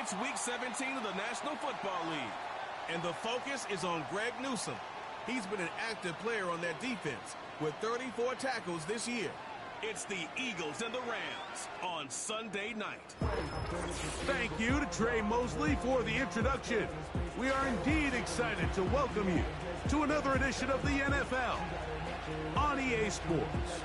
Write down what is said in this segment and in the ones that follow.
It's Week 17 of the National Football League, and the focus is on Greg Newsome. He's been an active player on that defense with 34 tackles this year. It's the Eagles and the Rams on Sunday night. Thank you to Trey Mosley for the introduction. We are indeed excited to welcome you to another edition of the NFL on EA Sports.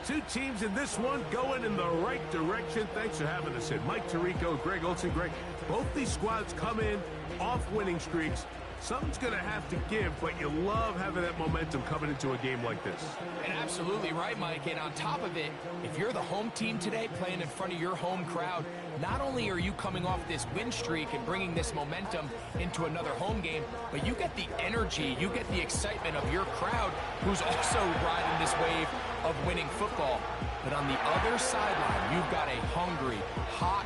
Two teams in this one going in the right direction. Thanks for having us in. Mike Tirico, Greg Olsen. Greg, both these squads come in off winning streaks. Something's going to have to give, but you love having that momentum coming into a game like this. And absolutely right, Mike. And on top of it, if you're the home team today playing in front of your home crowd, not only are you coming off this win streak and bringing this momentum into another home game, but you get the energy, you get the excitement of your crowd who's also riding this wave of winning football. But on the other sideline, you've got a hungry, hot,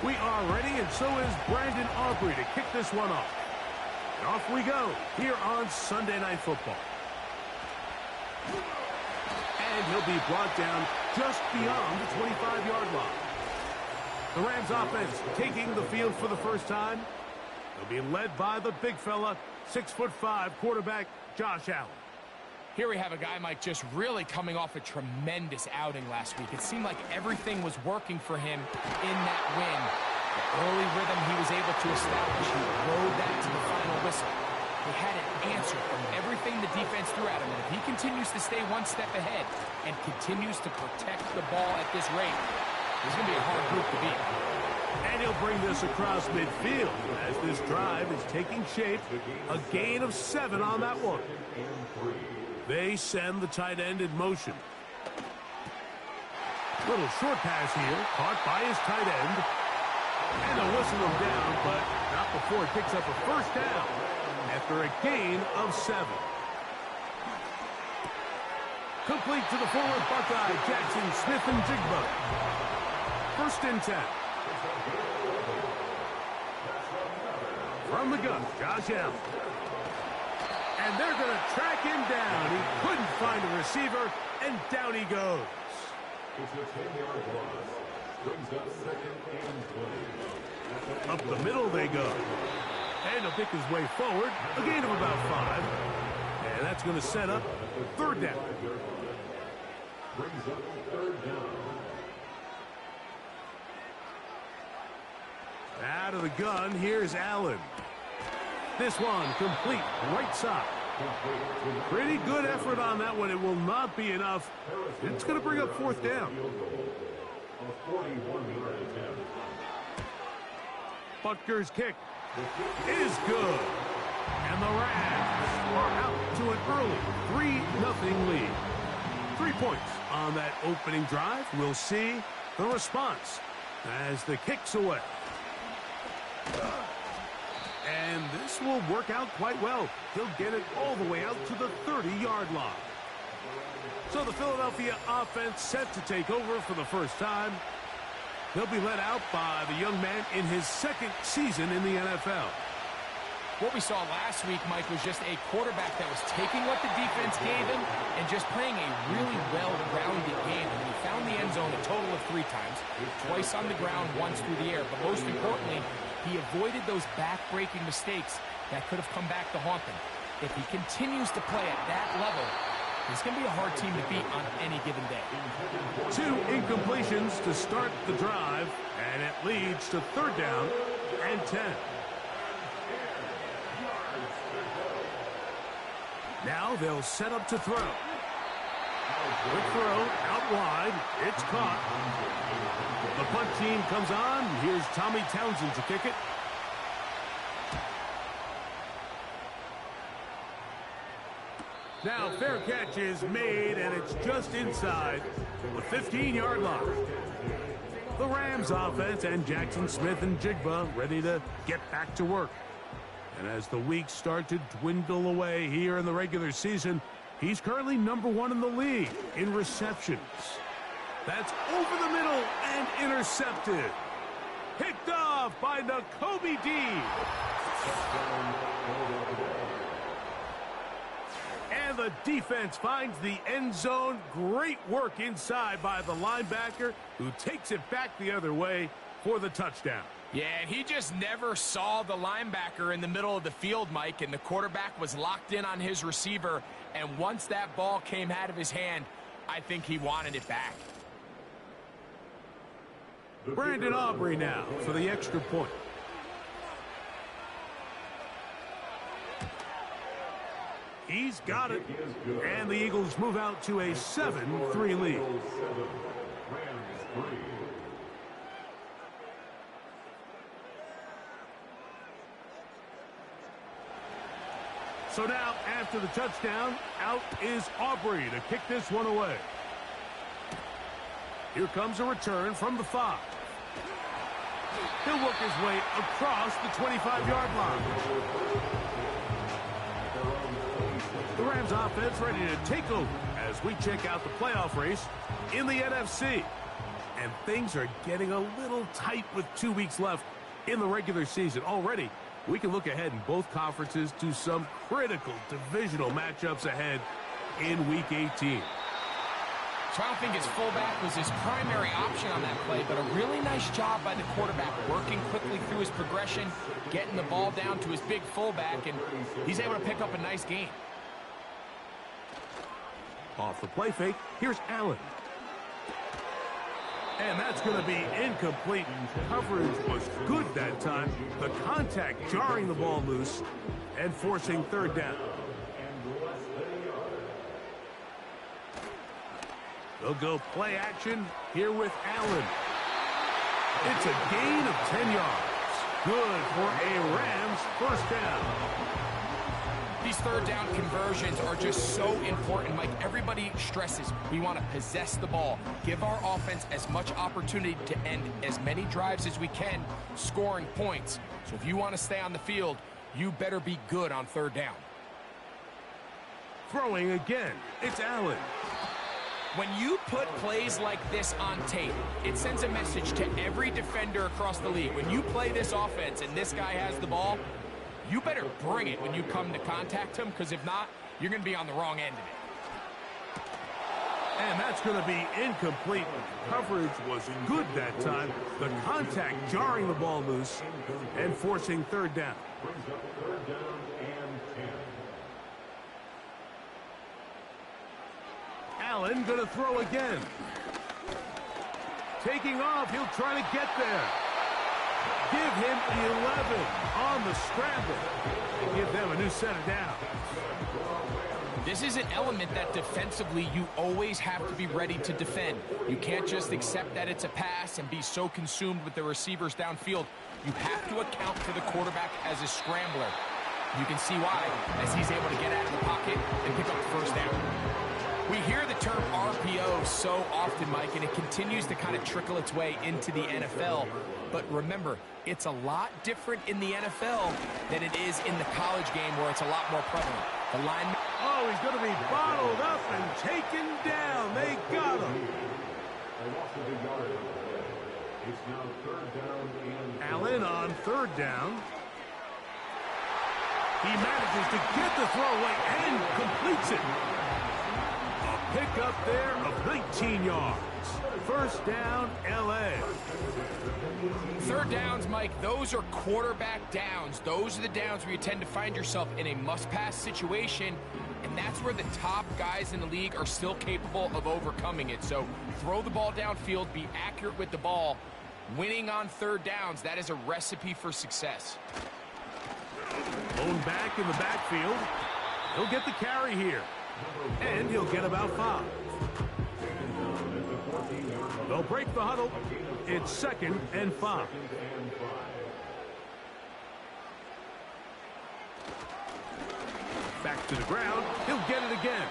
we are ready, and so is Brandon Aubrey to kick this one off. And off we go here on Sunday Night Football. And he'll be brought down just beyond the 25-yard line. The Rams offense taking the field for the first time. They'll be led by the big fella, 6'5" quarterback Josh Allen. Here we have a guy, Mike, just really coming off a tremendous outing last week. It seemed like everything was working for him in that win. The early rhythm he was able to establish, he rode that to the final whistle. He had an answer from everything the defense threw at him, and if he continues to stay one step ahead and continues to protect the ball at this rate, he's going to be a hard group to beat. And he'll bring this across midfield as this drive is taking shape. A gain of 7 on that one. They send the tight end in motion. Little short pass here, caught by his tight end. And they'll whistle him down, but not before he picks up a first down after a gain of 7. Complete to the forward Buckeye, Jackson, Smith, and Jigba. First and 10. From the gun, Josh Allen. And they're going to track him down. He couldn't find a receiver, and down he goes. It's a 10-yard loss. Brings up second and 20. Up the middle they go. And he'll pick his way forward. A gain of about 5. And that's going to set up third down. Brings up third down. Out of the gun, here's Allen. This one complete, right side. Pretty good effort on that one. It will not be enough. It's going to bring up fourth down. Butker's kick is good. And the Rams are out to an early 3-0 lead. 3 points on that opening drive. We'll see the response as the kick's away. And this will work out quite well. He'll get it all the way out to the 30-yard line. So the Philadelphia offense set to take over for the first time. They'll be led out by the young man in his second season in the NFL. What we saw last week, Mike, was just a quarterback that was taking what the defense gave him and just playing a really well-rounded game. And he found the end zone a total of 3 times, twice on the ground, once through the air. But most importantly, he avoided those back-breaking mistakes that could have come back to haunt him. If he continues to play at that level, he's going to be a hard team to beat on any given day. 2 incompletions to start the drive, and it leads to third down and 10. Now they'll set up to throw. Quick throw, out wide. It's caught. The punt team comes on. Here's Tommy Townsend to kick it. Now fair catch is made, and it's just inside the 15-yard line. The Rams offense and Jackson, Smith, and Jigba ready to get back to work. And as the weeks start to dwindle away here in the regular season, he's currently #1 in the league in receptions. That's over the middle and intercepted. Picked off by Nakobe Dean. And the defense finds the end zone. Great work inside by the linebacker, who takes it back the other way for the touchdown. Yeah, and he just never saw the linebacker in the middle of the field, Mike, and the quarterback was locked in on his receiver, and once that ball came out of his hand, I think he wanted it back. Brandon Aubrey now for the extra point. He's got it. And the Eagles move out to a 7-3 lead. So now, after the touchdown, out is Aubrey to kick this one away. Here comes a return from the 5. He'll work his way across the 25-yard line. The Rams offense ready to take over as we check out the playoff race in the NFC. And things are getting a little tight with 2 weeks left in the regular season. Already, we can look ahead in both conferences to some critical divisional matchups ahead in Week 18. So I don't think his fullback was his primary option on that play, but a really nice job by the quarterback working quickly through his progression, getting the ball down to his big fullback, and he's able to pick up a nice gain. Off the play fake, here's Allen. And that's going to be incomplete. Coverage was good that time. The contact jarring the ball loose and forcing third down. They'll go play action here with Allen. It's a gain of 10 yards. Good for a Rams first down. These third down conversions are just so important, Mike. Everybody stresses we want to possess the ball, give our offense as much opportunity to end as many drives as we can, scoring points. So if you want to stay on the field, you better be good on third down. Throwing again, it's Allen. When you put plays like this on tape, it sends a message to every defender across the league. When you play this offense and this guy has the ball, you better bring it when you come to contact him, because if not, you're going to be on the wrong end of it. And that's going to be incomplete. Coverage was good that time. The contact jarring the ball loose and forcing third down. Allen going to throw again. Taking off, he'll try to get there. Give him 11 on the scramble and give them a new set of downs. This is an element that defensively you always have to be ready to defend. You can't just accept that it's a pass and be so consumed with the receivers downfield. You have to account for the quarterback as a scrambler. You can see why, as he's able to get out of the pocket and pick up the first down. We hear the term RPO so often, Mike, and it continues to kind of trickle its way into the NFL. But remember, it's a lot different in the NFL than it is in the college game, where it's a lot more prevalent. The lineman... Oh, he's going to be bottled up and taken down. They got him. Allen on third down. He manages to get the throw away and completes it. A pickup there of 19 yards. First down, L.A. Third downs, Mike, those are quarterback downs. Those are the downs where you tend to find yourself in a must-pass situation, and that's where the top guys in the league are still capable of overcoming it. So throw the ball downfield, be accurate with the ball. Winning on third downs, that is a recipe for success. Lone back in the backfield. He'll get the carry here, and he'll get about 5. They'll break the huddle. It's 2nd and 5. Back to the ground. He'll get it again.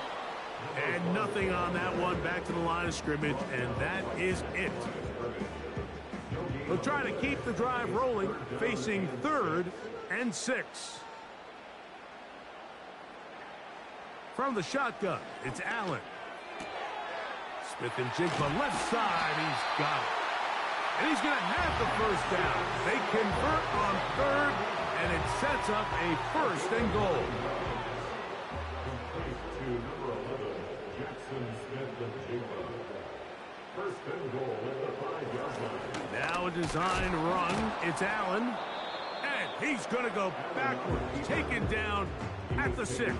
And nothing on that one. Back to the line of scrimmage, and that is it. They'll try to keep the drive rolling, facing 3rd and 6. From the shotgun, it's Allen. Smith and Jigba left side. He's got it. And he's going to have the first down. They convert on 3rd, and it sets up a 1st and goal. to number 11, Jackson Smith-Njigba. First and goal at the 5-yard line. Now a design run. It's Allen. And he's going to go backwards, taken down at the 6.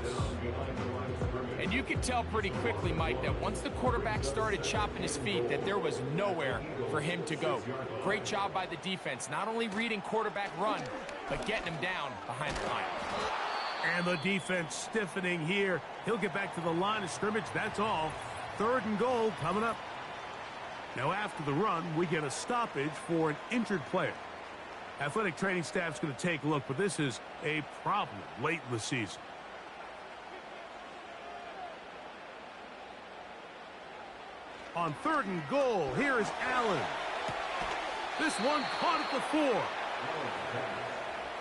And you could tell pretty quickly, Mike, that once the quarterback started chopping his feet, that there was nowhere for him to go. Great job by the defense, not only reading quarterback run, but getting him down behind the line. And the defense stiffening here. He'll get back to the line of scrimmage, that's all. 3rd and goal coming up. Now after the run, we get a stoppage for an injured player. Athletic training staff's going to take a look, but this is a problem late in the season. On 3rd and goal, here is Allen. This one caught at the 4.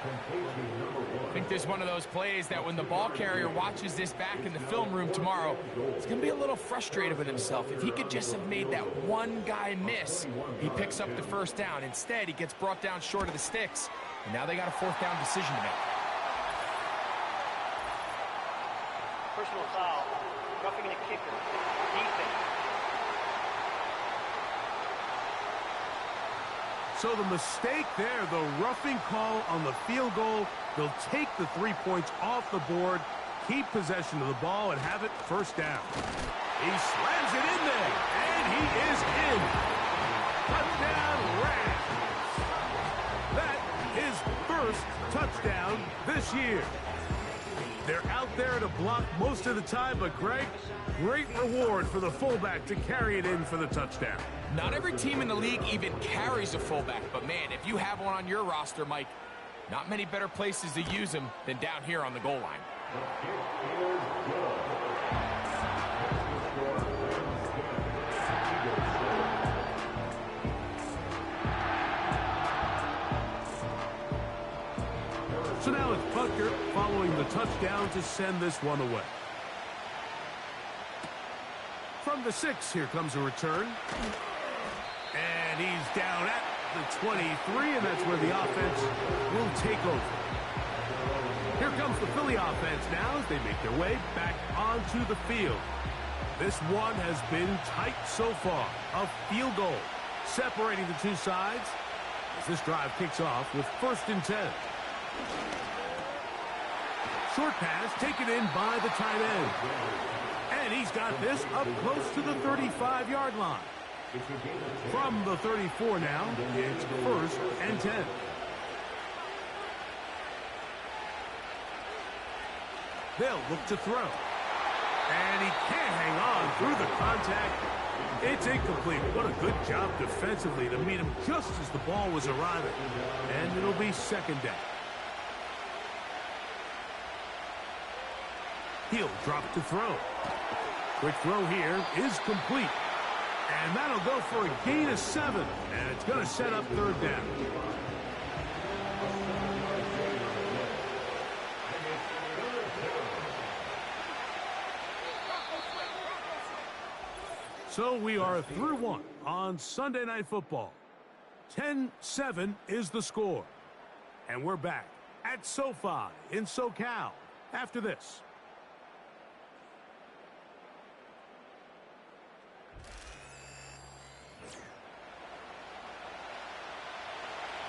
I think there's one of those plays that when the ball carrier watches this back in the film room tomorrow, he's going to be a little frustrated with himself. If he could just have made that one guy miss, he picks up the 1st down. Instead, he gets brought down short of the sticks, and now they got a 4th down decision to make. Personal foul, roughing the kicker, defense. So the mistake there, the roughing call on the field goal, they'll take the 3 points off the board, keep possession of the ball, and have it 1st down. He slams it in there, and he is in. Touchdown, Rams. That is 1st touchdown this year. They're out there to block most of the time, but Greg, great reward for the fullback to carry it in for the touchdown. Not every team in the league even carries a fullback, but man, if you have one on your roster, Mike, not many better places to use him than down here on the goal line. So now it's Butker following the touchdown to send this one away. From the 6, here comes a return. And he's down at the 23, and that's where the offense will take over. Here comes the Philly offense now as they make their way back onto the field. This one has been tight so far. A field goal separating the two sides as this drive kicks off with 1st and 10. Short pass taken in by the tight end. And he's got this up close to the 35-yard line. From the 34 now, it's 1st and 10. They'll look to throw. And he can't hang on through the contact. It's incomplete. What a good job defensively to meet him just as the ball was arriving. And it'll be 2nd down. He'll drop to throw. Quick throw here is complete. And that'll go for a gain of 7. And it's going to set up 3rd down. So we are through 1 on Sunday Night Football. 10-7 is the score. And we're back at SoFi in SoCal after this.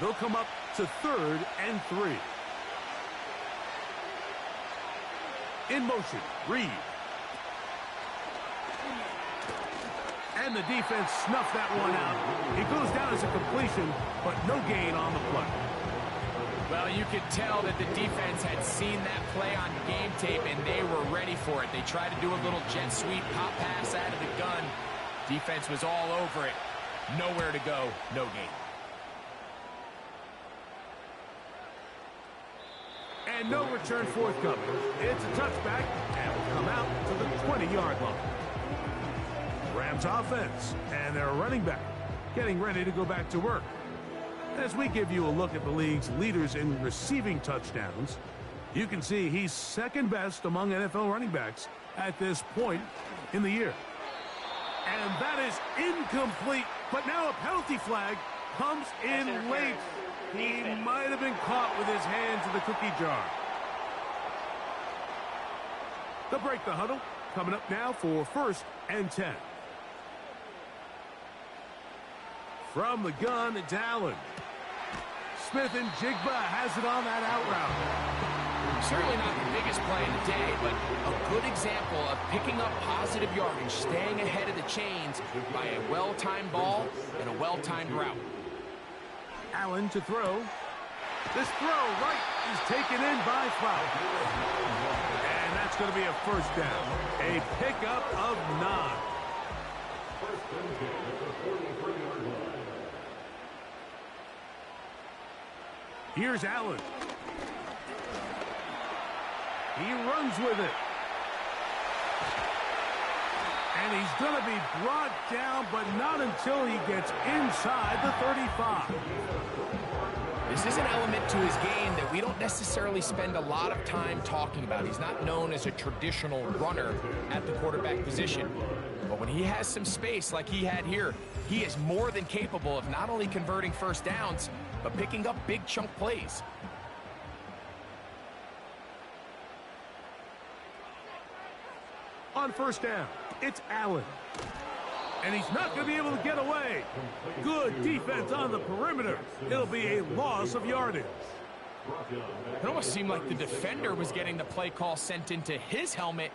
They'll come up to 3rd and 3. In motion, Reed. And the defense snuffed that one out. It goes down as a completion, but no gain on the play. Well, you could tell that the defense had seen that play on game tape, and they were ready for it. They tried to do a little jet sweep, pop pass out of the gun. Defense was all over it. Nowhere to go, no gain. And no return forthcoming. It's a touchback, and will come out to the 20-yard line. Rams offense, and their running back getting ready to go back to work. As we give you a look at the league's leaders in receiving touchdowns, you can see he's 2nd best among NFL running backs at this point in the year. And that is incomplete, but now a penalty flag comes in late. He might have been caught with his hands in the cookie jar. They'll break the huddle, coming up now for 1st and 10. From the gun, it's Allen. Smith and Jigba has it on that out route. Certainly not the biggest play of the day, but a good example of picking up positive yardage, staying ahead of the chains by a well-timed ball and a well-timed route. Allen to throw. This throw right is taken in by Flower. And that's going to be a 1st down. A pickup of 9. Here's Allen. He runs with it. And he's going to be brought down, but not until he gets inside the 35. This is an element to his game that we don't necessarily spend a lot of time talking about. He's not known as a traditional runner at the quarterback position. But when he has some space like he had here, he is more than capable of not only converting 1st downs, but picking up big chunk plays. On 1st down, it's Allen. And he's not going to be able to get away. Good defense on the perimeter. It'll be a loss of yardage. It almost seemed like the defender was getting the play call sent into his helmet,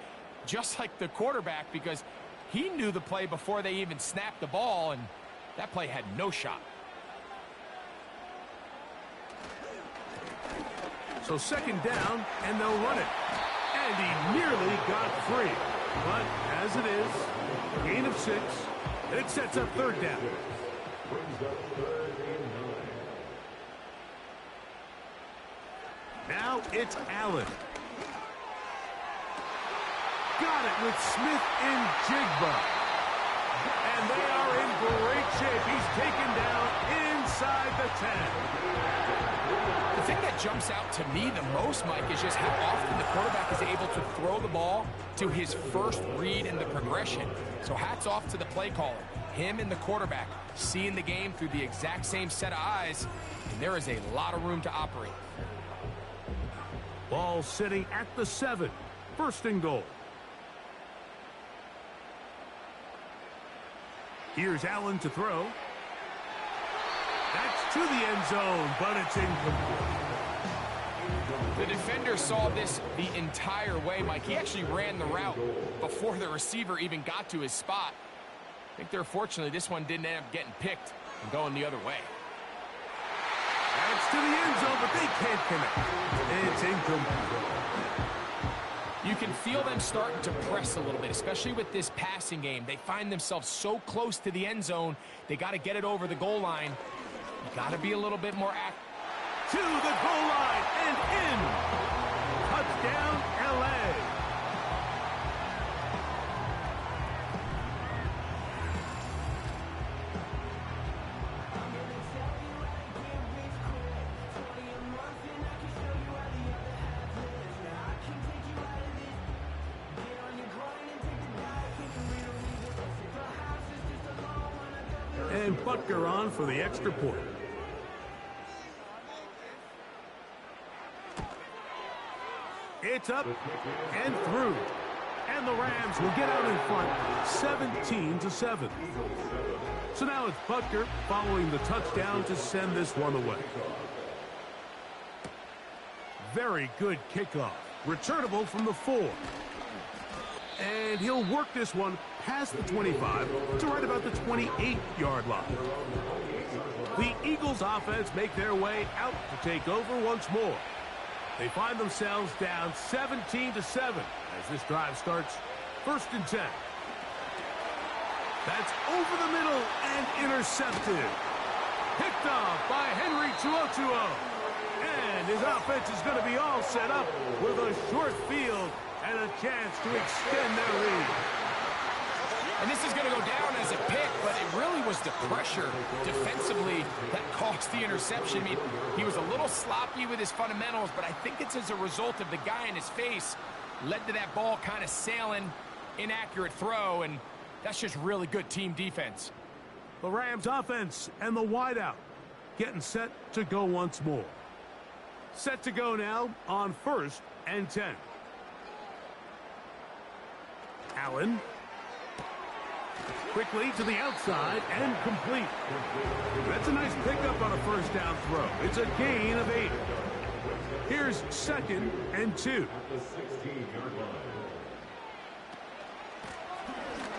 just like the quarterback, because he knew the play before they even snapped the ball, and that play had no shot. So 2nd down, and they'll run it. And he nearly got free. But as it is, gain of 6, and it sets up 3rd down. Now it's Allen. Got it with Smith and Jigba. And they are in great shape. He's taken down inside the 10. The thing that jumps out to me the most, Mike, is just how often the quarterback is able to throw the ball to his first read in the progression. So hats off to the play caller. Him and the quarterback seeing the game through the exact same set of eyes, and there is a lot of room to operate. Ball sitting at the 7. 1st and goal. Here's Allen to throw. That's to the end zone, but it's incomplete. The defender saw this the entire way, Mike. He actually ran the route before the receiver even got to his spot. I think they're fortunately this one didn't end up getting picked and going the other way. That's to the end zone, but they can't connect. It's incomplete. You can feel them starting to press a little bit, especially with this passing game. They find themselves so close to the end zone, they got to get it over the goal line. You got to be a little bit more active. To the goal line and in. Touchdown, LA. And Butker on for the extra point. It's up and through. And the Rams will get out in front 17-7. So now it's Butker following the touchdown to send this one away. Very good kickoff. Returnable from the 4. And he'll work this one past the 25 to right about the 28-yard line. The Eagles offense make their way out to take over once more. They find themselves down 17-7 as this drive starts 1st and 10. That's over the middle and intercepted. Picked off by Henry Tuotuo. And his offense is going to be all set up with a short field and a chance to extend their lead. And this is going to go down as a pick, but it really was the pressure defensively that caused the interception. I mean, he was a little sloppy with his fundamentals, but I think it's as a result of the guy in his face led to that ball kind of sailing, inaccurate throw, and that's just really good team defense. The Rams offense and the wideout getting set to go once more. Set to go now on 1st and 10. Allen. Quickly to the outside and complete. That's a nice pickup on a first down throw. It's a gain of 8. Here's 2nd and 2.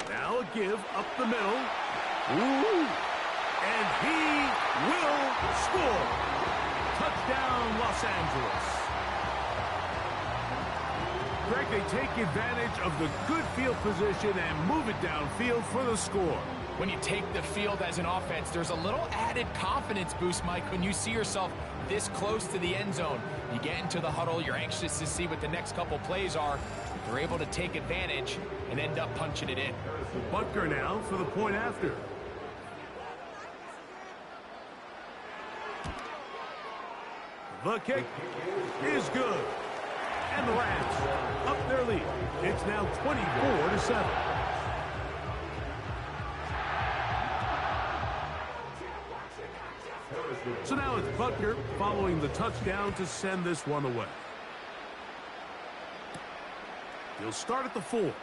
Now a give up the middle. Ooh. And he will score. Touchdown, Los Angeles. Greg, they take advantage of the good field position and move it downfield for the score. When you take the field as an offense, there's a little added confidence boost, Mike, when you see yourself this close to the end zone. You get into the huddle, you're anxious to see what the next couple plays are. You're able to take advantage and end up punching it in. Butker now for the point after. The kick is good. And the Rams up their lead. It's now 24-7. So now it's Butker following the touchdown to send this one away. He'll start at the 4. And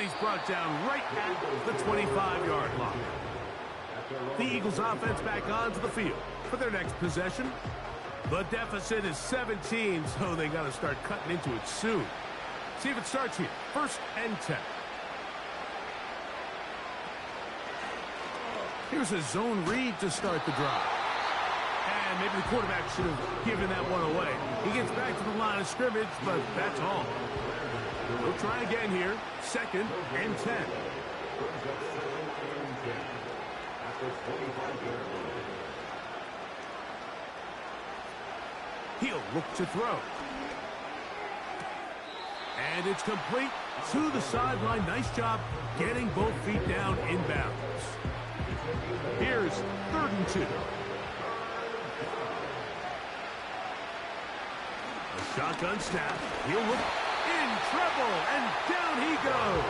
he's brought down right at the 25-yard line. The Eagles offense back onto the field for their next possession. The deficit is 17, so they got to start cutting into it soon. See if it starts here. 1st and 10. Here's a zone read to start the drive. And maybe the quarterback should have given that one away. He gets back to the line of scrimmage, but that's all. We'll try again here. 2nd and 10. He'll look to throw. And it's complete to the sideline. Nice job getting both feet down inbounds. Here's 3rd and 2. A shotgun snap. He'll look in trouble, and down he goes.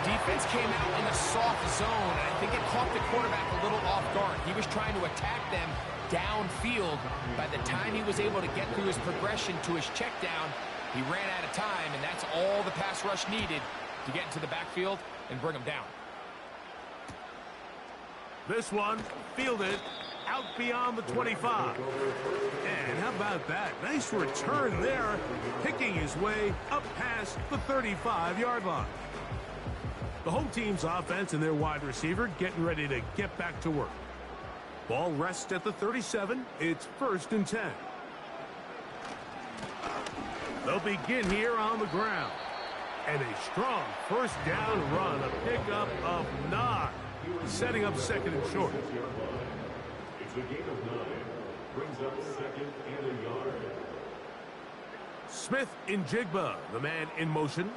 Defense came out in a soft zone, and I think it caught the quarterback a little off guard. He was trying to attack them downfield. By the time he was able to get through his progression to his check down, he ran out of time, and that's all the pass rush needed to get into the backfield and bring him down. This one fielded out beyond the 25. And how about that? Nice return there, picking his way up past the 35-yard line. The home team's offense and their wide receiver getting ready to get back to work. Ball rests at the 37. It's 1st and 10. They'll begin here on the ground. And a strong first down run, a pickup of 9. Setting up 2nd and short. It's a gain of 9. Brings up 2nd and a yard. Smith in Jigba, the man in motion.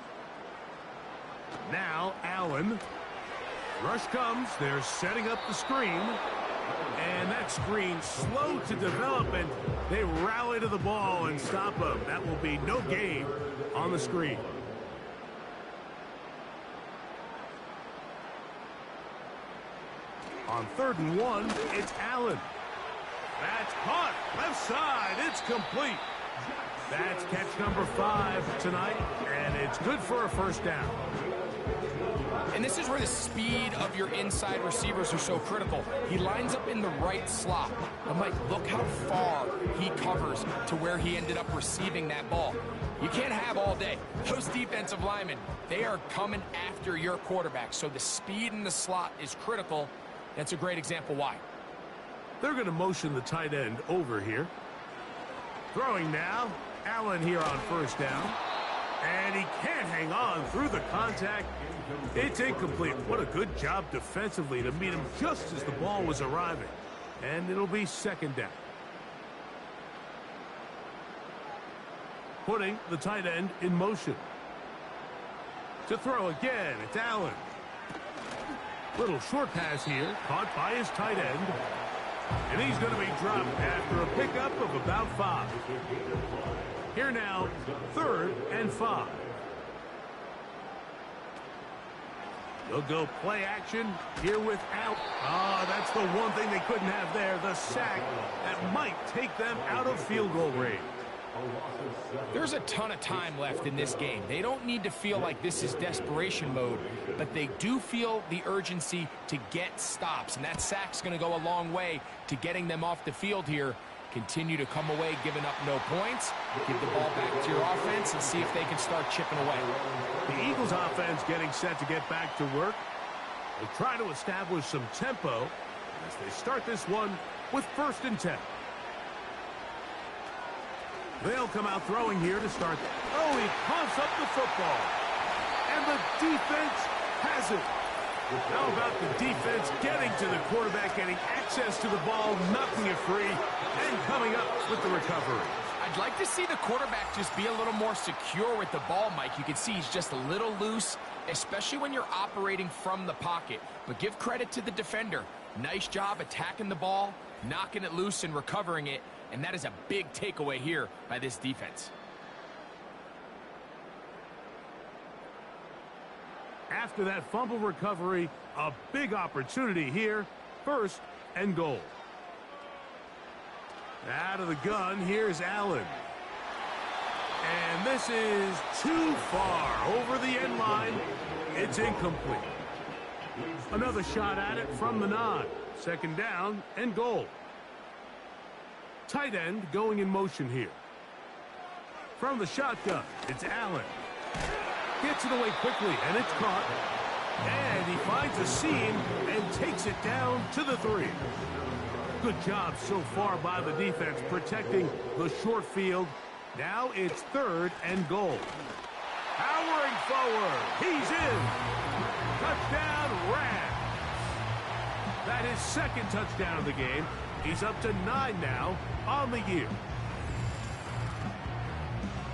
Now Allen. Rush comes. They're setting up the screen. And that screen slow to develop, and they rally to the ball and stop him. That will be no gain on the screen. On 3rd and 1, it's Allen. That's caught. Left side. It's complete. That's catch number 5 tonight, and it's good for a first down. And this is where the speed of your inside receivers are so critical. He lines up in the right slot. But Mike, look how far he covers to where he ended up receiving that ball. You can't have all day. Those defensive linemen, they are coming after your quarterback. So the speed in the slot is critical. That's a great example why. They're going to motion the tight end over here. Throwing now. Allen here on 1st down. And he can't hang on through the contact. It's incomplete. What a good job defensively to meet him just as the ball was arriving. And it'll be 2nd down. Putting the tight end in motion. To throw again, it's Allen. Little short pass here, caught by his tight end. And he's going to be dropped after a pickup of about 5. Here now, 3rd and 5. They'll go play action here with Allen. That's the one thing they couldn't have there, the sack that might take them out of field goal range. There's a ton of time left in this game. They don't need to feel like this is desperation mode, but they do feel the urgency to get stops, and that sack's going to go a long way to getting them off the field here. Continue to come away giving up no points, give the ball back to your offense, and see if they can start chipping away. The Eagles offense getting set to get back to work. They try to establish some tempo as they start this one with 1st and 10. They'll come out throwing here to start. Oh, he pumps up the football. And the defense has it. How about the defense getting to the quarterback, getting access to the ball, knocking it free, and coming up with the recovery? I'd like to see the quarterback just be a little more secure with the ball, Mike. You can see he's just a little loose, especially when you're operating from the pocket. But give credit to the defender. Nice job attacking the ball, knocking it loose and recovering it. And that is a big takeaway here by this defense. After that fumble recovery, a big opportunity here. 1st and goal. Out of the gun, here's Allen. And this is too far over the end line. It's incomplete. Another shot at it from the 9. 2nd down and goal. Tight end going in motion here. From the shotgun, it's Allen. Gets it away quickly, and it's caught. And he finds a seam and takes it down to the 3. Good job so far by the defense protecting the short field. Now it's 3rd and goal. Powering forward. He's in. Touchdown, Rams. That is 2nd touchdown of the game. He's up to 9 now on the year.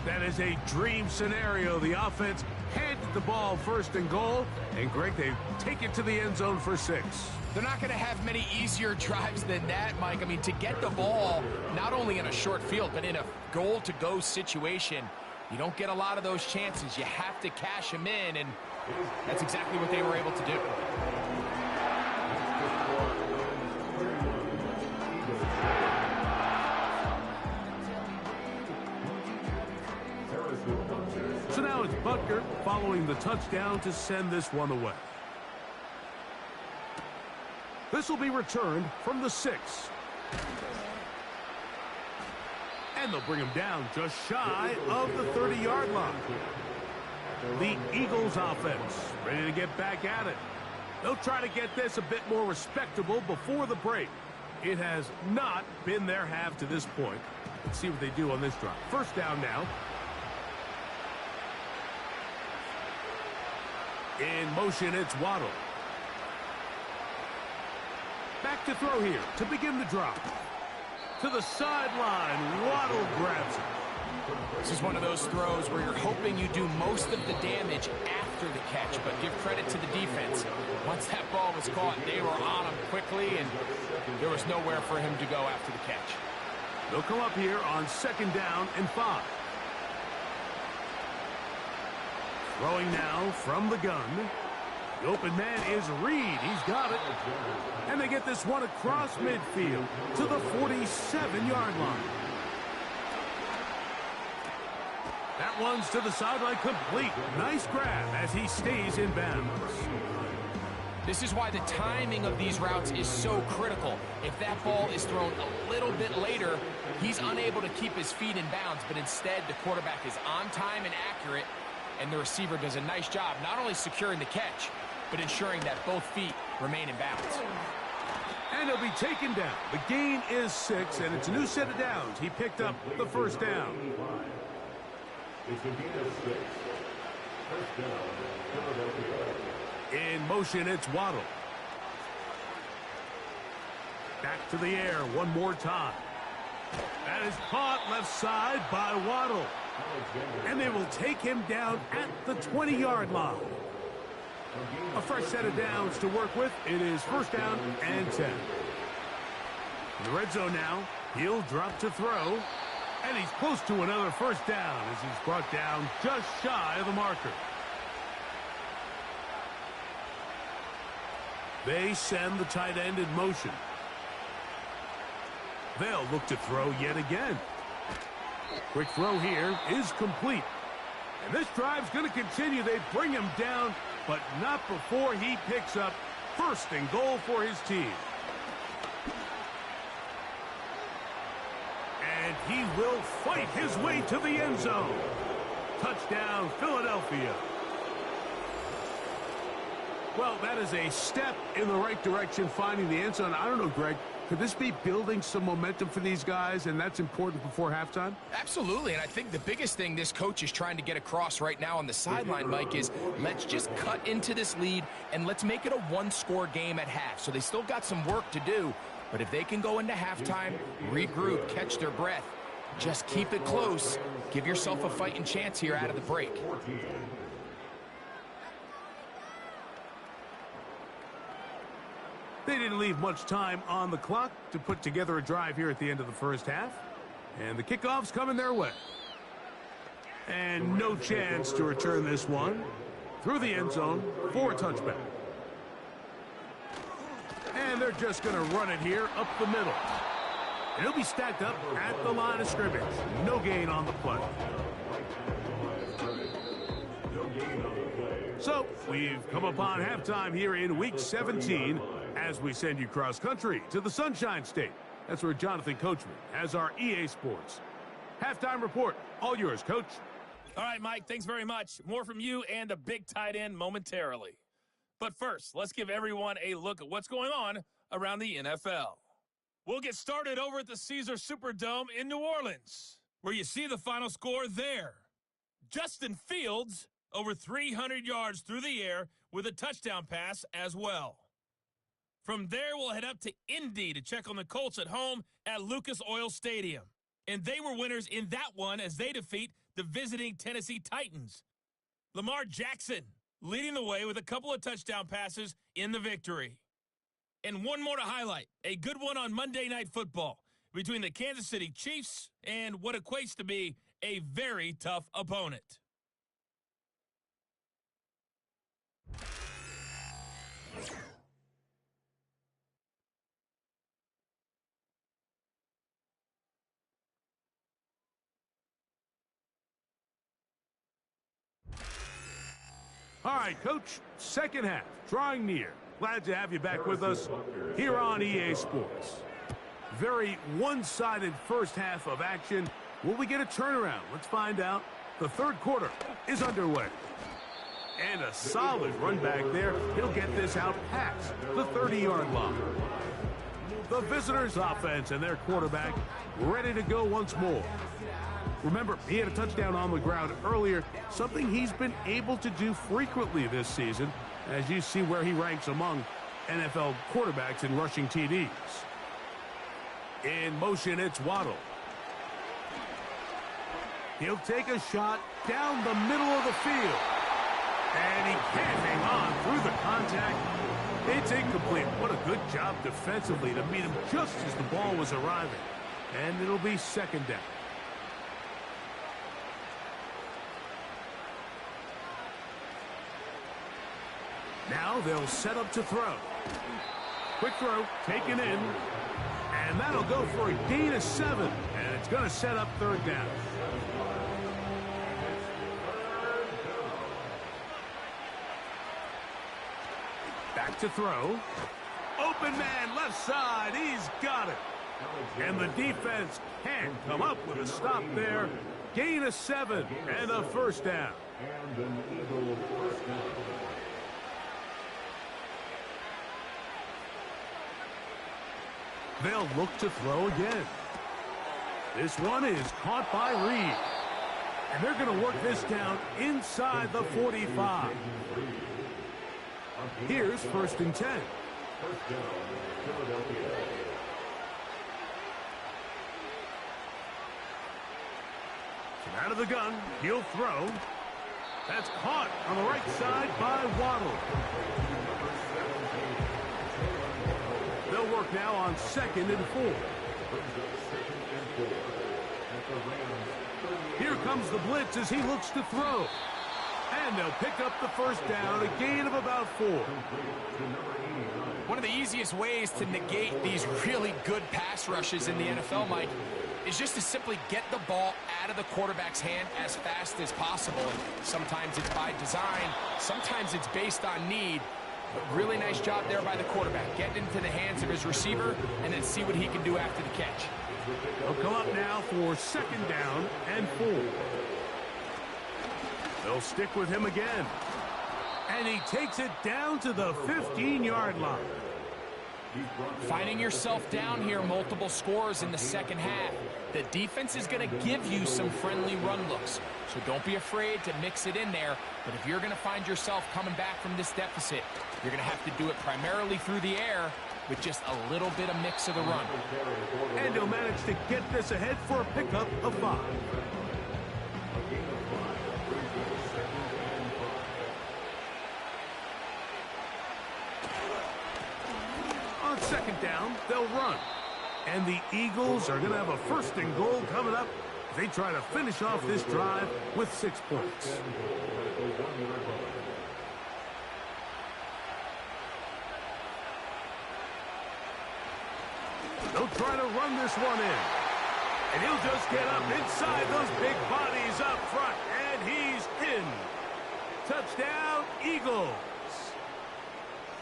That is a dream scenario. The offense handed the ball 1st and goal. And, Greg, they take it to the end zone for 6. They're not going to have many easier drives than that, Mike. I mean, to get the ball, not only in a short field, but in a goal-to-go situation, you don't get a lot of those chances. You have to cash them in, and that's exactly what they were able to do. So now it's Butker following the touchdown to send this one away. This will be returned from the 6. And they'll bring him down just shy of the 30-yard line. The Eagles offense ready to get back at it. They'll try to get this a bit more respectable before the break. It has not been their half to this point. Let's see what they do on this drive. 1st down now. In motion, it's Waddle. Back to throw here to begin the drop. To the sideline, Waddle grabs it. This is one of those throws where you're hoping you do most of the damage after the catch, but give credit to the defense. Once that ball was caught, they were on him quickly, and there was nowhere for him to go after the catch. They'll come up here on 2nd down and 5. Throwing now from the gun. The open man is Reed. He's got it. And they get this one across midfield to the 47-yard line. That one's to the sideline complete. Nice grab as he stays in bounds. This is why the timing of these routes is so critical. If that ball is thrown a little bit later, he's unable to keep his feet in bounds, but instead the quarterback is on time and accurate, and the receiver does a nice job not only securing the catch, but ensuring that both feet remain in bounds. And he'll be taken down. The gain is 6, and it's a new set of downs. He picked up the 1st down. It's a gain of 6. 1st down, Philadelphia. In motion, it's Waddle. Back to the air one more time. That is caught left side by Waddle. And they will take him down at the 20-yard line. A fresh set of downs to work with. It is 1st down and 10. In the red zone now, he'll drop to throw. And he's close to another 1st down as he's brought down just shy of the marker. They send the tight end in motion. They'll look to throw yet again. Quick throw here is complete. And this drive's going to continue. They bring him down, but not before he picks up first and goal for his team. And he will fight his way to the end zone. Touchdown, Philadelphia. Well, that is a step in the right direction, finding the end zone. I don't know, Greg, could this be building some momentum for these guys, and that's important before halftime? Absolutely, and I think the biggest thing this coach is trying to get across right now on the sideline, Mike, is let's just cut into this lead, and let's make it a one-score game at half. So they still got some work to do, but if they can go into halftime, regroup, catch their breath, just keep it close, give yourself a fighting chance here out of the break. They didn't leave much time on the clock to put together a drive here at the end of the first half. And the kickoff's coming their way. And no chance to return this one through the end zone for a touchback. And they're just going to run it here up the middle. And it'll be stacked up at the line of scrimmage. No gain on the play. So we've come upon halftime here in Week 17 as we send you cross-country to the Sunshine State. That's where Jonathan Coachman has our EA Sports halftime report. All yours, Coach. All right, Mike, thanks very much. More from you and the big tight end momentarily. But first, let's give everyone a look at what's going on around the NFL. We'll get started over at the Caesars Superdome in New Orleans, where you see the final score there. Justin Fields over 300 yards through the air with a touchdown pass as well. From there, we'll head up to Indy to check on the Colts at home at Lucas Oil Stadium. And they were winners in that one as they defeat the visiting Tennessee Titans. Lamar Jackson leading the way with a couple of touchdown passes in the victory. And one more to highlight, a good one on Monday Night Football between the Kansas City Chiefs and what equates to be a very tough opponent. All right, Coach, second half, drawing near. Glad to have you back with us here on EA Sports. Very one-sided first half of action. Will we get a turnaround? Let's find out. The third quarter is underway. And a solid run back there. He'll get this out past the 30-yard line. The visitors' offense and their quarterback ready to go once more. Remember, he had a touchdown on the ground earlier, something he's been able to do frequently this season, as you see where he ranks among NFL quarterbacks in rushing TDs. In motion, it's Waddle. He'll take a shot down the middle of the field. And he can't hang on through the contact. It's incomplete. What a good job defensively to meet him just as the ball was arriving. And it'll be second down. Now they'll set up to throw. Quick throw, taken in. And that'll go for a gain of 7. And it's going to set up third down. Back to throw. Open man, left side. He's got it. And the defense can't come up with a stop there. Gain of 7 and a first down. And an Eagle first down. They'll look to throw again. This one is caught by Reed. And they're going to work this down inside the 45. Here's first and 10. First down, Philadelphia. Out of the gun, he'll throw. That's caught on the right side by Waddle. They'll work now on 2nd and 4. Here comes the blitz as he looks to throw. And they'll pick up the first down, a gain of about 4. One of the easiest ways to negate these really good pass rushes in the NFL, Mike, is just to simply get the ball out of the quarterback's hand as fast as possible. And sometimes it's by design, sometimes it's based on need. But really nice job there by the quarterback, getting into the hands of his receiver and then see what he can do after the catch. They'll come up now for 2nd down and 4. They'll stick with him again. And he takes it down to the 15-yard line. Finding yourself down here, multiple scores in the second half. The defense is going to give you some friendly run looks, so don't be afraid to mix it in there. But if you're going to find yourself coming back from this deficit, you're going to have to do it primarily through the air with just a little bit of mix of the run. And he'll manage to get this ahead for a pickup of 5. On 2nd down, they'll run. And the Eagles are going to have a 1st and goal coming up as they try to finish off this drive with 6 points. They'll try to run this one in. And he'll just get up inside those big bodies up front. And he's in. Touchdown, Eagles.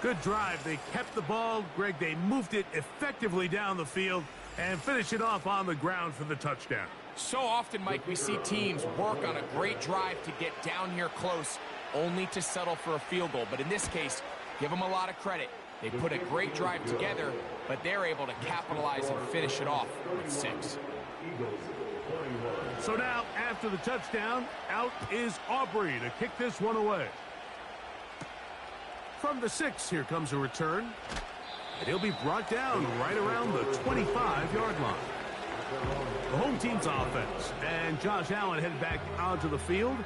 Good drive. They kept the ball. Greg, they moved it effectively down the field and finish it off on the ground for the touchdown. So often, Mike, we see teams work on a great drive to get down here close, only to settle for a field goal. But in this case, give them a lot of credit. They put a great drive together, but they're able to capitalize and finish it off with 6. So now, after the touchdown, out is Aubrey to kick this one away. From the 6, here comes a return. And he'll be brought down right around the 25-yard line. The home team's offense. And Josh Allen headed back onto the field.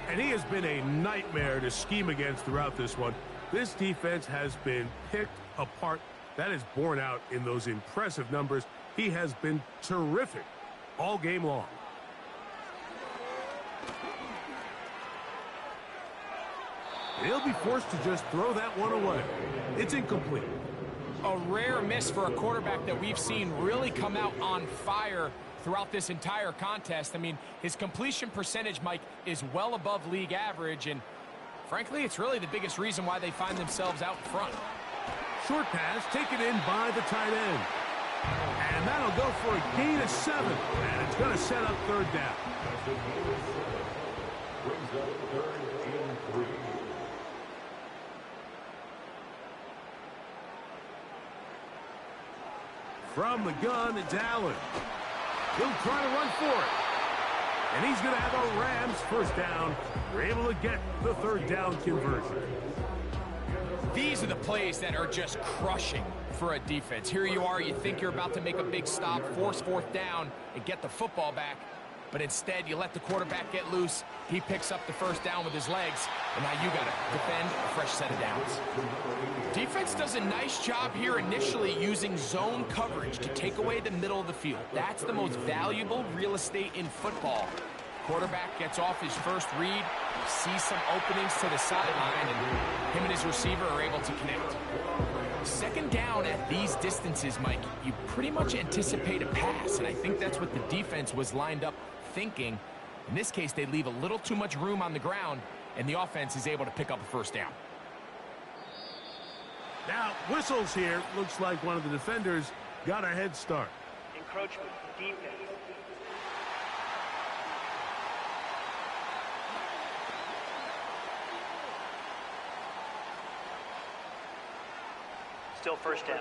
And he has been a nightmare to scheme against throughout this one. This defense has been picked apart. That is borne out in those impressive numbers. He has been terrific all game long. He'll be forced to just throw that one away. It's incomplete. A rare miss for a quarterback that we've seen really come out on fire throughout this entire contest. I mean, his completion percentage, Mike, is well above league average, and frankly, it's really the biggest reason why they find themselves out front. Short pass taken in by the tight end. And that'll go for a gain of 7. And it's going to set up 3rd down. Brings up 3rd and 3. From the gun, it's Allen. He'll try to run for it. And he's going to have a Rams 1st down. We're able to get the 3rd down conversion. These are the plays that are just crushing for a defense. Here you are, you think you're about to make a big stop, force 4th down, and get the football back. But instead, you let the quarterback get loose. He picks up the 1st down with his legs. And now you got to defend a fresh set of downs. Defense does a nice job here initially using zone coverage to take away the middle of the field. That's the most valuable real estate in football. Quarterback gets off his first read, sees some openings to the sideline, and him and his receiver are able to connect. 2nd down at these distances, Mike, you pretty much anticipate a pass, and I think that's what the defense was lined up thinking. In this case, they leave a little too much room on the ground, and the offense is able to pick up a 1st down. Now, whistles here. Looks like one of the defenders got a head start. Encroachment, defense. Still 1st down.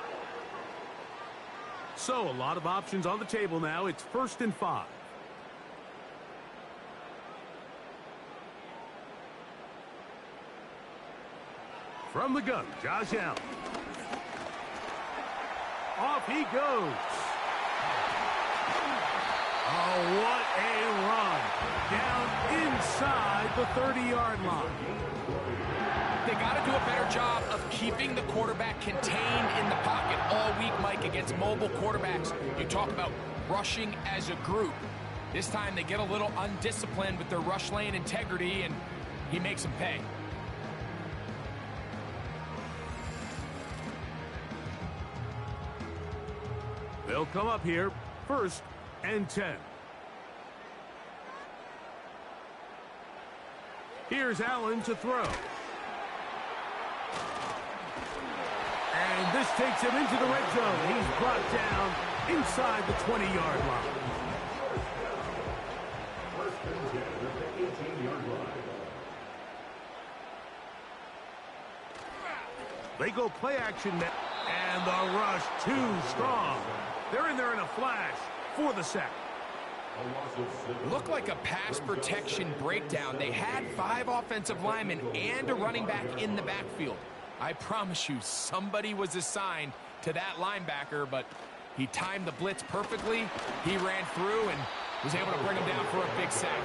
So, a lot of options on the table now. It's 1st and 5. From the gun, Josh Allen. Off he goes. Oh, what a run. Down inside the 30-yard line. They got to do a better job of keeping the quarterback contained in the pocket all week, Mike, against mobile quarterbacks. You talk about rushing as a group. This time they get a little undisciplined with their rush lane integrity, and he makes them pay. They'll come up here. 1st and 10. Here's Allen to throw. And this takes him into the red zone. He's brought down inside the 20-yard line. First and 10 at the 18-yard line. They go play action, and the rush too strong. They're in there in a flash for the sack. Looked like a pass protection breakdown. They had 5 offensive linemen and a running back in the backfield. I promise you, somebody was assigned to that linebacker, but he timed the blitz perfectly. He ran through and was able to bring him down for a big sack.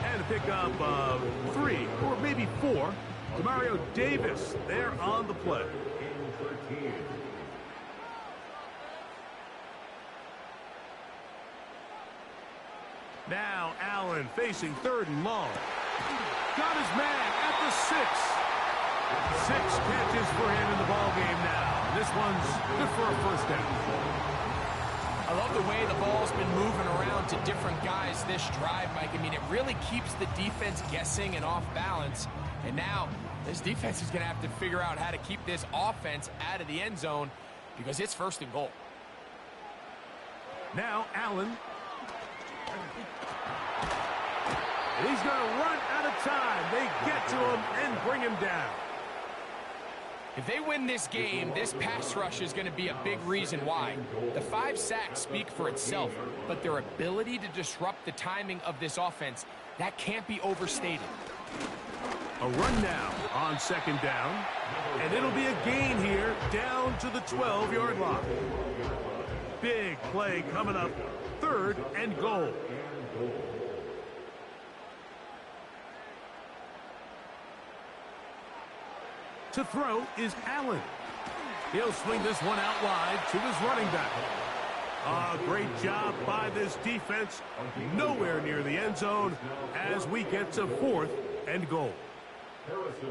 And a pickup of 3 or maybe 4. Demario Davis there on the play. Now Allen facing 3rd and long. Got his man at the 6. 6 catches for him in the ball game now. This one's good for a first down. I love the way the ball's been moving around to different guys this drive, Mike. I mean, it really keeps the defense guessing and off balance. And now this defense is going to have to figure out how to keep this offense out of the end zone because it's 1st and goal. Now Allen. And he's going to run out of time. They get to him and bring him down. If they win this game, this pass rush is going to be a big reason why. The 5 sacks speak for itself, but their ability to disrupt the timing of this offense, that can't be overstated. A run now on 2nd down, and it'll be a gain here down to the 12-yard line. Big play coming up, 3rd and goal. To throw is Allen. He'll swing this one out wide to his running back. Great job by this defense. Nowhere near the end zone as we get to 4th and goal.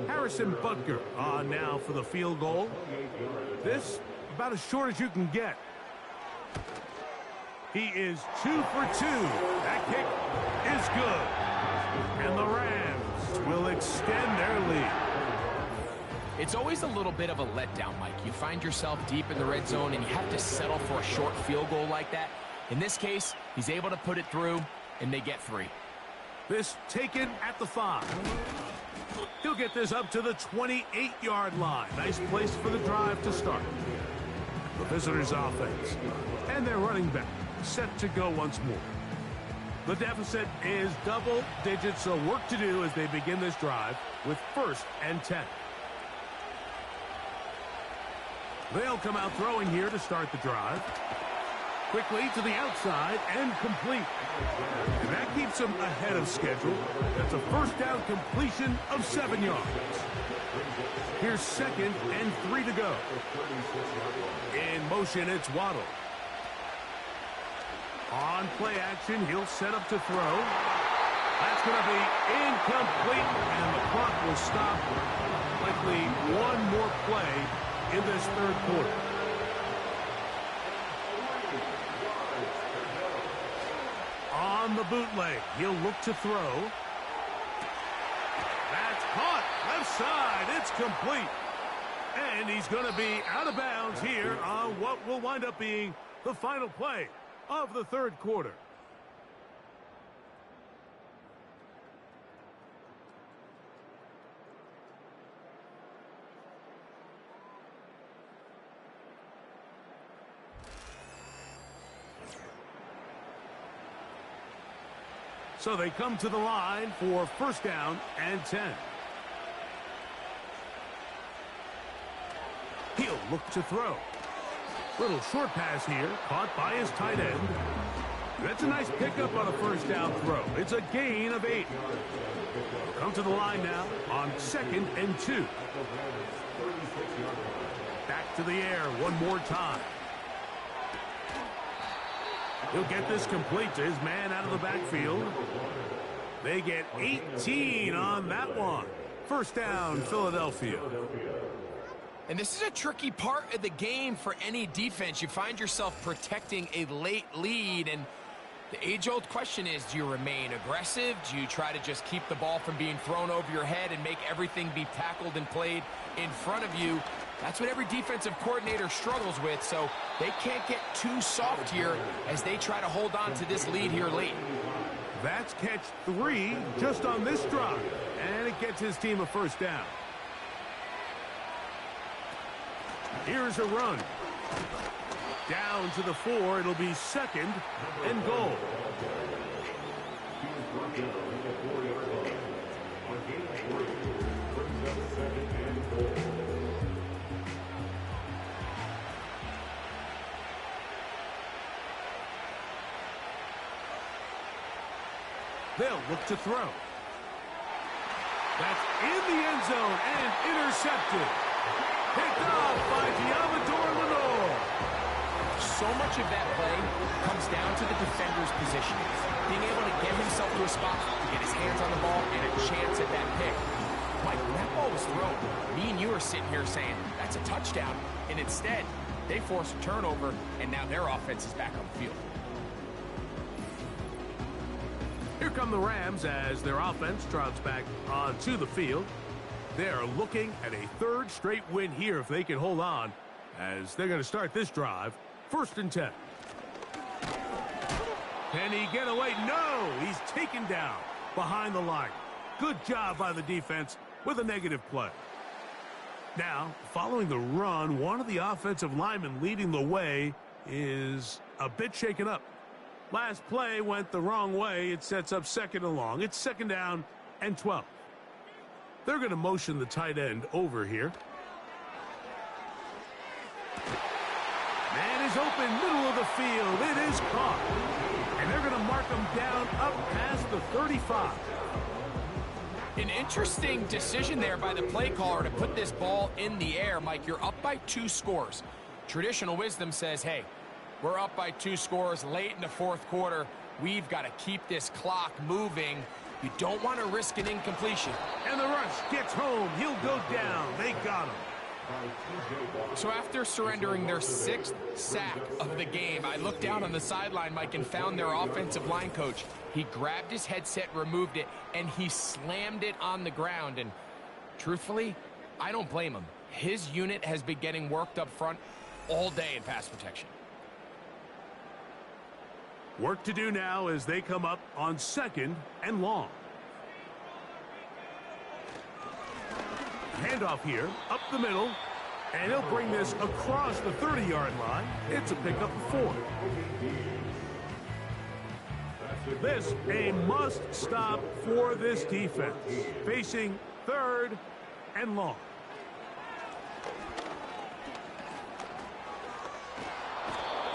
Harrison Butker on now for the field goal. This about as short as you can get. He is 2 for 2. That kick is good. And the Rams will extend their lead. It's always a little bit of a letdown, Mike. You find yourself deep in the red zone and you have to settle for a short field goal like that. In this case, he's able to put it through and they get 3. This taken at the 5. He'll get this up to the 28-yard line. Nice place for the drive to start. The visitors' offense and their running back set to go once more. The deficit is double digits, so work to do as they begin this drive with 1st and 10. They'll come out throwing here to start the drive. Quickly to the outside and complete. And that keeps them ahead of schedule. That's a 1st down completion of 7 yards. Here's 2nd and 3 to go. In motion, it's Waddle. On play action, he'll set up to throw. That's going to be incomplete, and the clock will stop. Likely one more play in this 3rd quarter. On the bootleg, he'll look to throw. That's caught. Left side. It's complete. And he's going to be out of bounds here on what will wind up being the final play of the 3rd quarter. So they come to the line for 1st down and 10. He'll look to throw. Little short pass here, caught by his tight end. That's a nice pickup on a 1st down throw. It's a gain of 8. Come to the line now on 2nd and 2. Back to the air one more time. He'll get this complete to his man out of the backfield. They get 18 on that one. 1st down, Philadelphia. And this is a tricky part of the game for any defense. You find yourself protecting a late lead, and The age-old question is, do you remain aggressive? Do you try to just keep the ball from being thrown over your head and make everything be tackled and played in front of you? That's what every defensive coordinator struggles with, so they can't get too soft here as they try to hold on to this lead here late. That's catch 3 just on this drive, and it gets his team a first down. Here's a run. Down to the 4, it'll be 2nd and goal. They'll look to throw. That's in the end zone and intercepted. Picked off by Diamador Lenore. So much of that play comes down to the defender's position. Being able to get himself to a spot, to get his hands on the ball, and a chance at that pick. Mike, when that ball was thrown, me and you are sitting here saying, that's a touchdown. And instead, they force a turnover, and now their offense is back on the field. Here come the Rams as their offense trots back onto the field. They're looking at a 3rd straight win here if they can hold on, as they're going to start this drive. 1st and 10. Can he get away? No! He's taken down behind the line. Good job by the defense with a negative play. Now, following the run, one of the offensive linemen leading the way is a bit shaken up. Last play went the wrong way. It sets up 2nd and long. It's 2nd down and 12. They're going to motion the tight end over here. Man is open, middle of the field. It is caught. And they're going to mark him down up past the 35. An interesting decision there by the play caller to put this ball in the air. Mike, you're up by 2 scores. Traditional wisdom says, hey, we're up by 2 scores late in the 4th quarter. We've got to keep this clock moving. You don't want to risk an incompletion. And the rush gets home. He'll go down. They got him. So after surrendering their 6th sack of the game, I looked down on the sideline, Mike, and found their offensive line coach. He grabbed his headset, removed it, and he slammed it on the ground. And truthfully, I don't blame him. His unit has been getting worked up front all day in pass protection. Work to do now as they come up on 2nd and long. Handoff here, up the middle, and he'll bring this across the 30-yard line. It's a pickup of 4. This a must-stop for this defense, facing 3rd and long.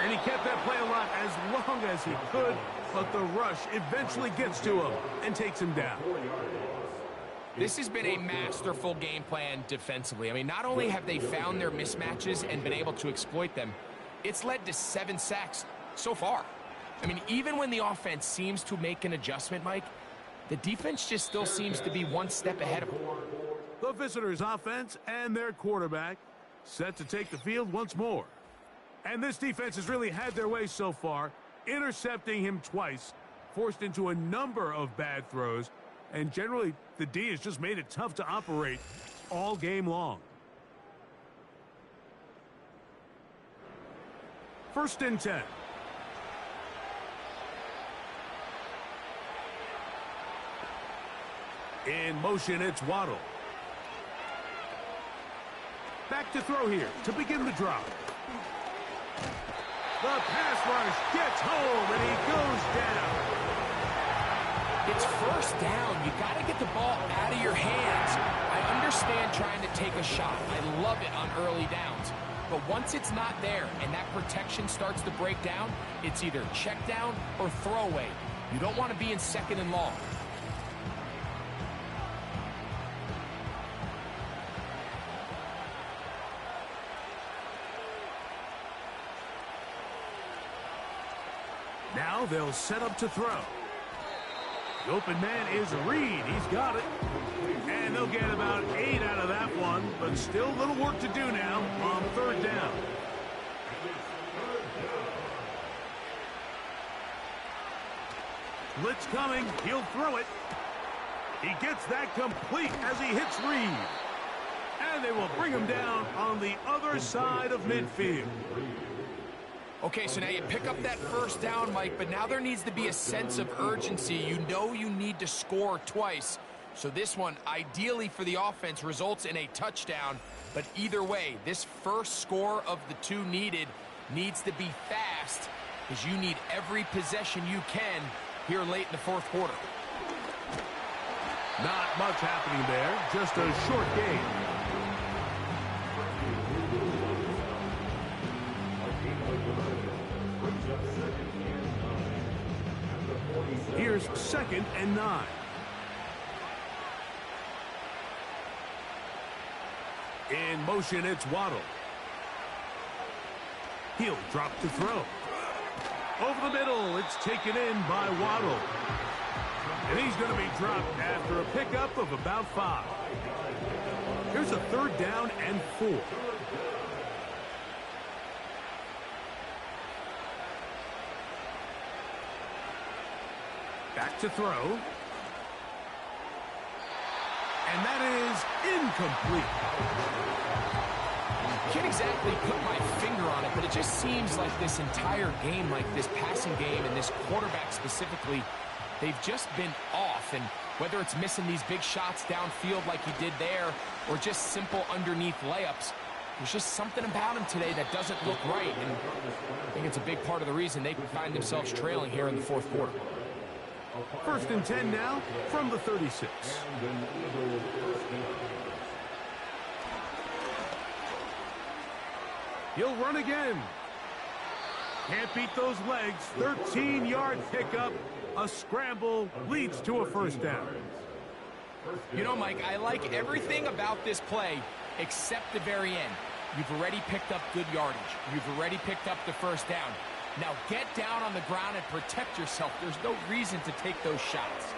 And he kept that play alive as long as he could, but the rush eventually gets to him and takes him down. This has been a masterful game plan defensively. I mean, not only have they found their mismatches and been able to exploit them, it's led to 7 sacks so far. I mean, even when the offense seems to make an adjustment, Mike, the defense just still seems to be one step ahead of them. The visitors' offense and their quarterback set to take the field once more. And this defense has really had their way so far, intercepting him twice, forced into a number of bad throws, and generally the D has just made it tough to operate all game long. 1st and 10. In motion, it's Waddle. Back to throw here to begin the drive. The pass rush gets home, and he goes down. It's 1st down. You got to get the ball out of your hands. I understand trying to take a shot. I love it on early downs. But once it's not there and that protection starts to break down, it's either check down or throwaway. You don't want to be in 2nd and long. Now they'll set up to throw. The open man is Reed. He's got it. And they'll get about 8 out of that one, but still a little work to do now on 3rd down. Blitz coming. He'll throw it. He gets that complete as he hits Reed. And they will bring him down on the other side of midfield. Okay, so now you pick up that first down, Mike, but now there needs to be a sense of urgency. You know you need to score twice. So this one, ideally for the offense, results in a touchdown. But either way, this first score of the two needed needs to be fast, because you need every possession you can here late in the fourth quarter. Not much happening there, just a short gain. Here's 2nd and 9. In motion, it's Waddle. He'll drop to throw. Over the middle, it's taken in by Waddle. And he's going to be dropped after a pickup of about 5. Here's a 3rd down and 4. Back to throw. And that is incomplete. Can't exactly put my finger on it, but it just seems like this entire game, like this passing game and this quarterback specifically, they've just been off. And whether it's missing these big shots downfield like he did there, or just simple underneath layups, there's just something about him today that doesn't look right. And I think it's a big part of the reason they find themselves trailing here in the fourth quarter. 1st and 10 now from the 36. He'll run again. Can't beat those legs. 13-yard pickup. A scramble leads to a 1st down. You know, Mike, I like everything about this play except the very end. You've already picked up good yardage. You've already picked up the 1st down. Now get down on the ground and protect yourself. There's no reason to take those shots.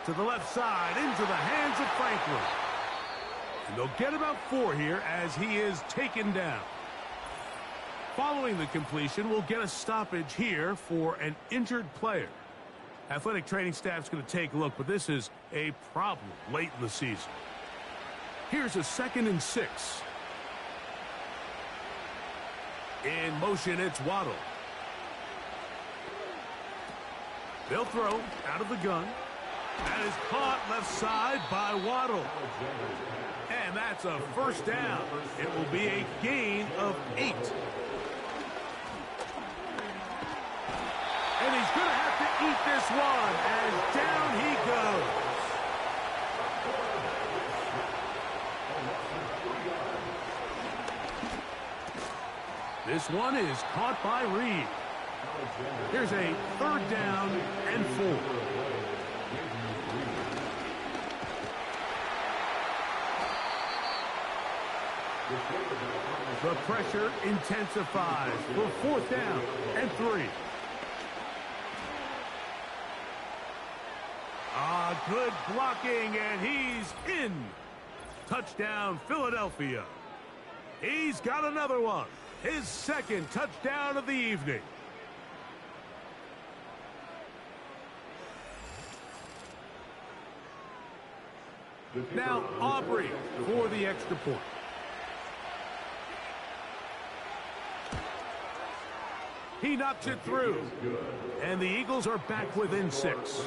To the left side, into the hands of Franklin. And they'll get about 4 here as he is taken down. Following the completion, we'll get a stoppage here for an injured player. Athletic training staff's going to take a look, but this is a problem late in the season. Here's a 2nd and 6. In motion, it's Waddle. They'll throw out of the gun. That is caught left side by Waddle. And that's a 1st down. It will be a gain of 8. And he's going to have to eat this one as down he goes. This one is caught by Reed. Here's a 3rd down and 4. The pressure intensifies for 4th down and 3. Good blocking, and he's in. Touchdown, Philadelphia. He's got another one. His 2nd touchdown of the evening. Now Aubrey for the extra point. He knocks it through. And the Eagles are back within 6.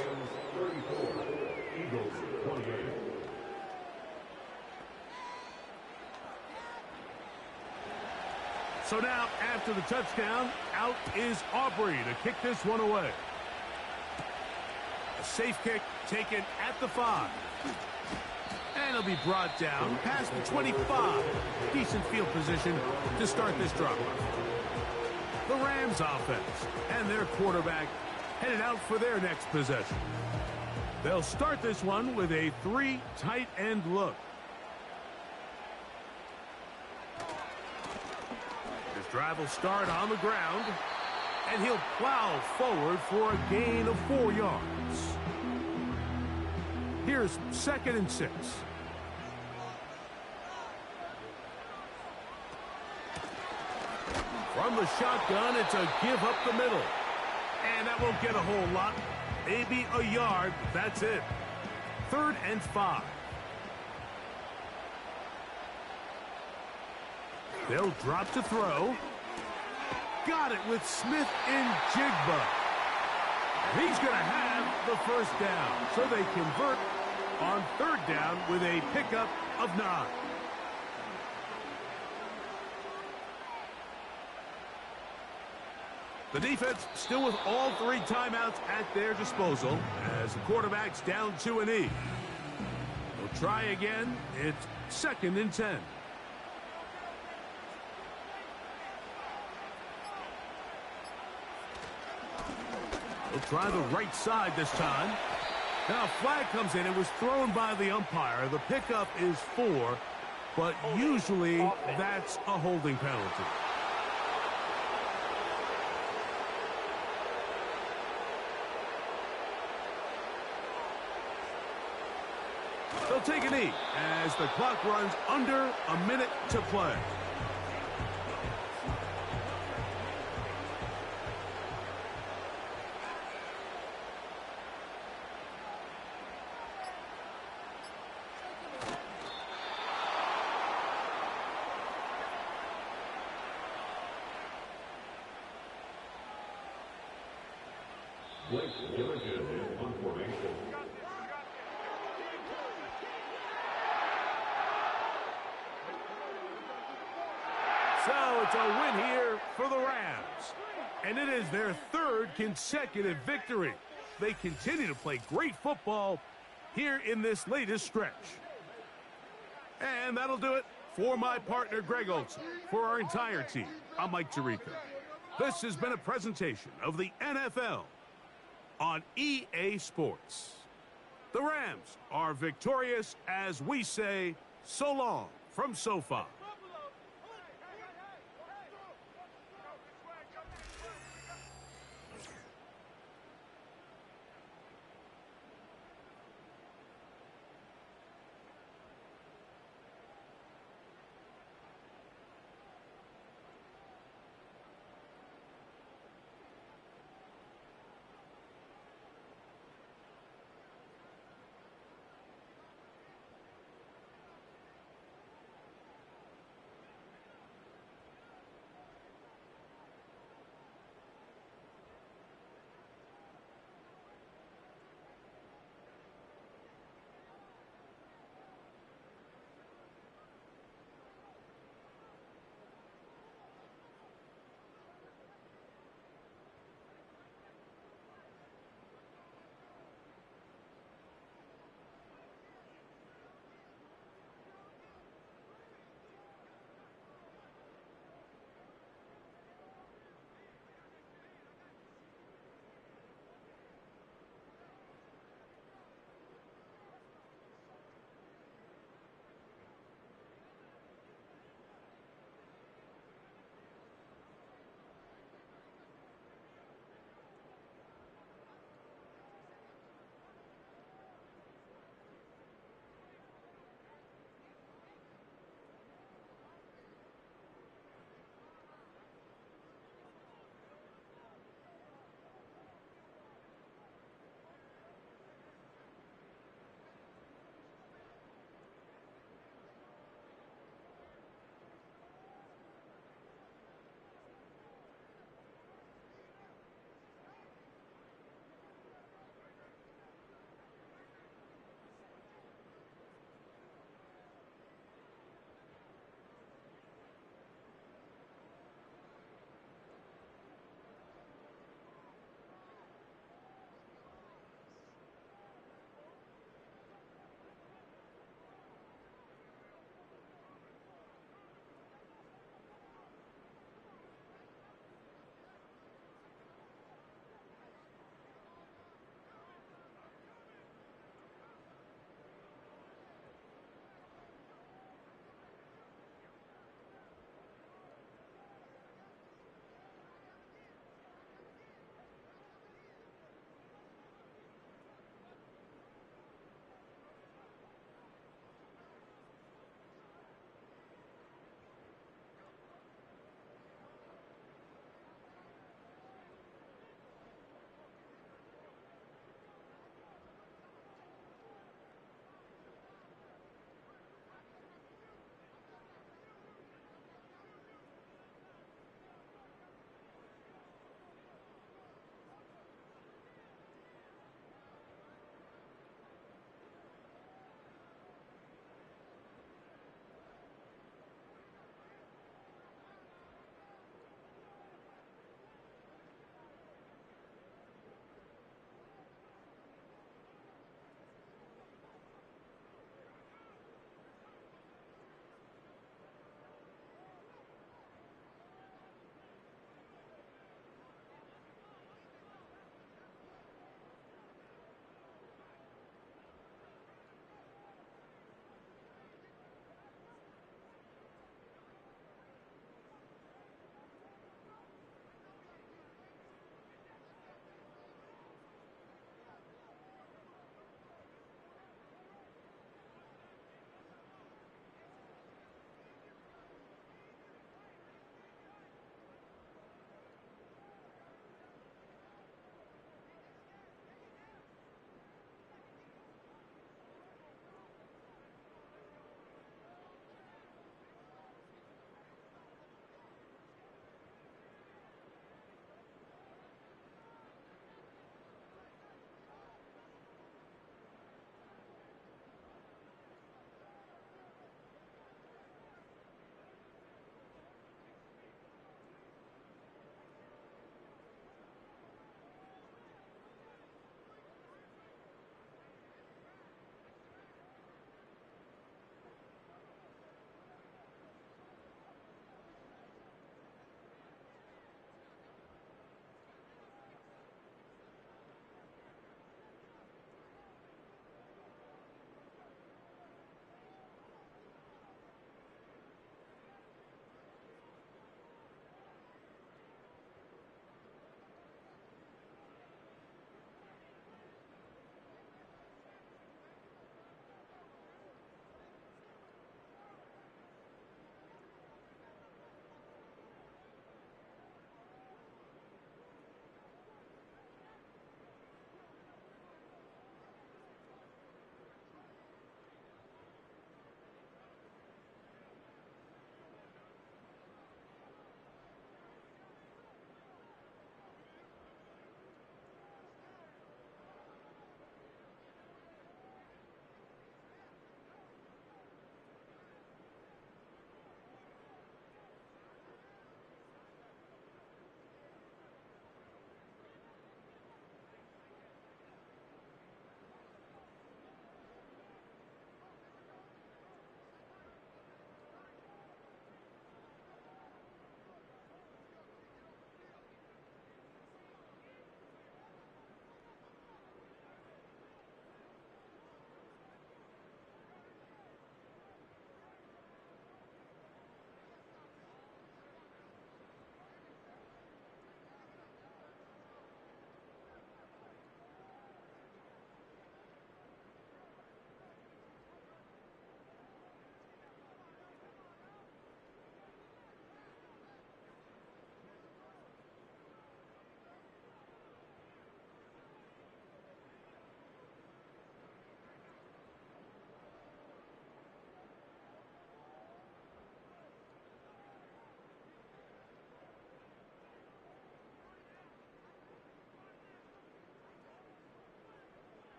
So now, after the touchdown, out is Aubrey to kick this one away. A safe kick taken at the 5. And it'll be brought down past the 25. Decent field position to start this drive. The Rams offense and their quarterback headed out for their next possession. They'll start this one with a 3 tight end look. This drive will start on the ground, and he'll plow forward for a gain of 4 yards. Here's 2nd and 6. From the shotgun, it's a give up the middle. And that won't get a whole lot. Maybe a yard. That's it. 3rd and 5. They'll drop to throw. Got it with Smith and Jigba. He's going to have the first down. So they convert on 3rd down with a pickup of 9. The defense still with all 3 timeouts at their disposal as the quarterback's down to a knee. They'll try again. It's 2nd and 10. They'll try the right side this time. Now a flag comes in. It was thrown by the umpire. The pickup is 4, but usually that's a holding penalty. They'll take a knee as the clock runs under a minute to play. So it's a win here for the Rams. And it is their 3rd consecutive victory. They continue to play great football here in this latest stretch. And that'll do it for my partner, Greg Olson. For our entire team, I'm Mike Tirico. This has been a presentation of the NFL on EA Sports. The Rams are victorious as we say so long from SoFi.